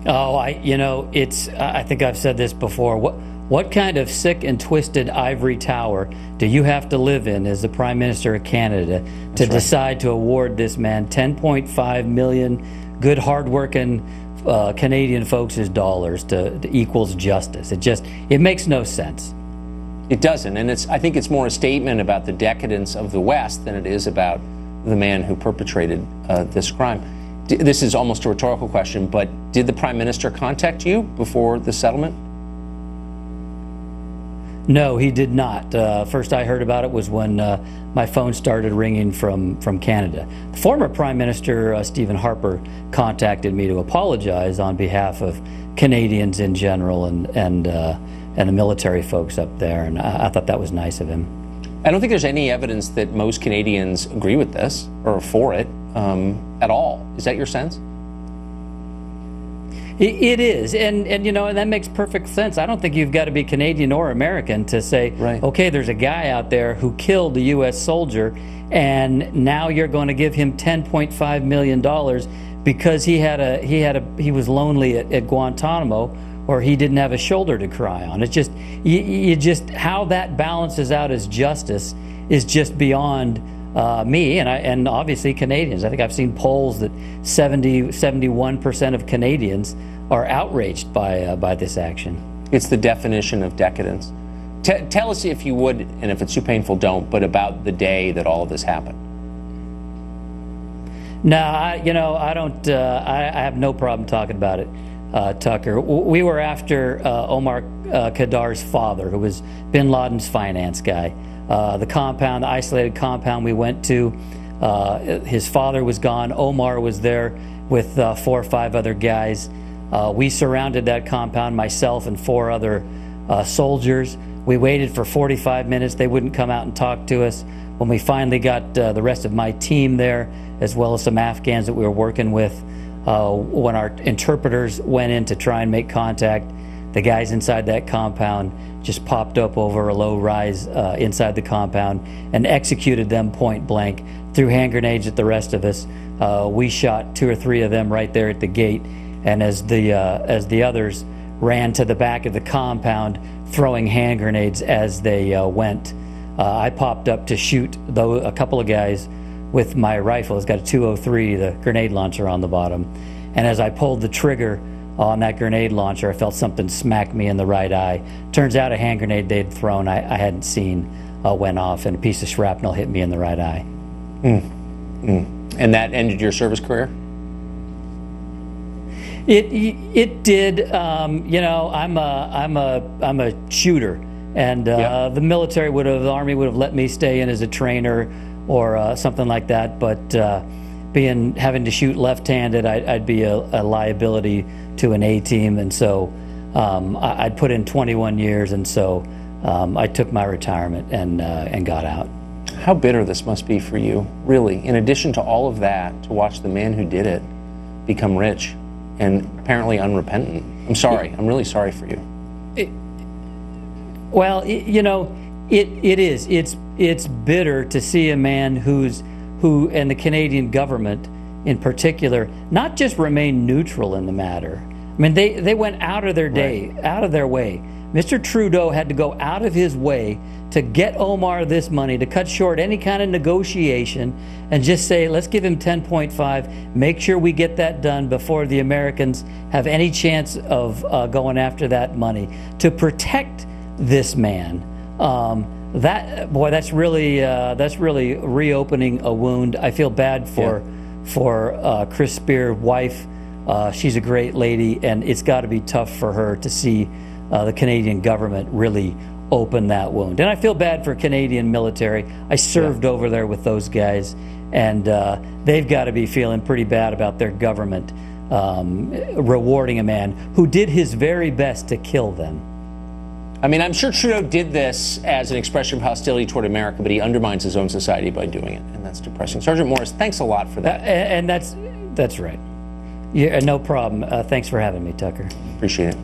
Oh, I think I've said this before. What kind of sick and twisted ivory tower do you have to live in as the Prime Minister of Canada to decide to award this man 10.5 million good, hardworking Canadian folks' dollars to equals justice? It makes no sense. It doesn't, and I think it's more a statement about the decadence of the West than it is about the man who perpetrated this crime. This is almost a rhetorical question, but did the Prime Minister contact you before the settlement? No, he did not. First I heard about it was when my phone started ringing from Canada. The former Prime Minister, Stephen Harper, contacted me to apologize on behalf of Canadians in general and the military folks up there, and I thought that was nice of him. I don't think there's any evidence that most Canadians agree with this or for it at all. Is that your sense? It is, and that makes perfect sense. I don't think you've got to be Canadian or American to say, okay, there's a guy out there who killed a U.S. soldier, and now you're going to give him $10.5 million because he was lonely at Guantanamo, or he didn't have a shoulder to cry on. It's just how that balances out as justice is just beyond me and obviously Canadians. I think I've seen polls that 71% of Canadians are outraged by this action. It's the definition of decadence. Tell us, if you would, and if it's too painful, don't, but about the day that all of this happened. No, I don't. I have no problem talking about it. Tucker, we were after Omar Kadar's father, who was bin Laden's finance guy. The isolated compound we went to, his father was gone. Omar was there with 4 or 5 other guys. We surrounded that compound, myself and 4 other soldiers. We waited for 45 minutes. They wouldn't come out and talk to us. When we finally got the rest of my team there, as well as some Afghans that we were working with, when our interpreters went in to try and make contact, the guys inside that compound just popped up over a low rise inside the compound and executed them point blank, threw hand grenades at the rest of us. We shot 2 or 3 of them right there at the gate, and as the others ran to the back of the compound throwing hand grenades as they went, I popped up to shoot a couple of guys with my rifle. It's got a 203, the grenade launcher on the bottom. And as I pulled the trigger on that grenade launcher, I felt something smack me in the right eye. Turns out a hand grenade they'd thrown I hadn't seen went off, and a piece of shrapnel hit me in the right eye. And that ended your service career? It did. I'm a shooter, and the military the Army would have let me stay in as a trainer or something like that, but having to shoot left-handed, I'd be a liability to an A-team, and so I'd put in 21 years, and so I took my retirement and got out. How bitter this must be for you, really, in addition to all of that, to watch the man who did it become rich and apparently unrepentant. I'm sorry. I'm really sorry for you. It is. It's bitter to see a man who and the Canadian government in particular not just remain neutral in the matter. I mean, they went out of their way. Mr. Trudeau had to go out of his way to get Omar this money, to cut short any kind of negotiation, and just say, let's give him 10.5, make sure we get that done before the Americans have any chance of going after that money. To protect this man, that's really reopening a wound. I feel bad for Chris Spear's wife. She's a great lady, and it's got to be tough for her to see the Canadian government really open that wound. And I feel bad for Canadian military. I served over there with those guys, and they've got to be feeling pretty bad about their government rewarding a man who did his very best to kill them. I mean, I'm sure Trudeau did this as an expression of hostility toward America, but he undermines his own society by doing it, and that's depressing. Sergeant Morris, thanks a lot for that. And that's right. Yeah, no problem. Thanks for having me, Tucker. Appreciate it.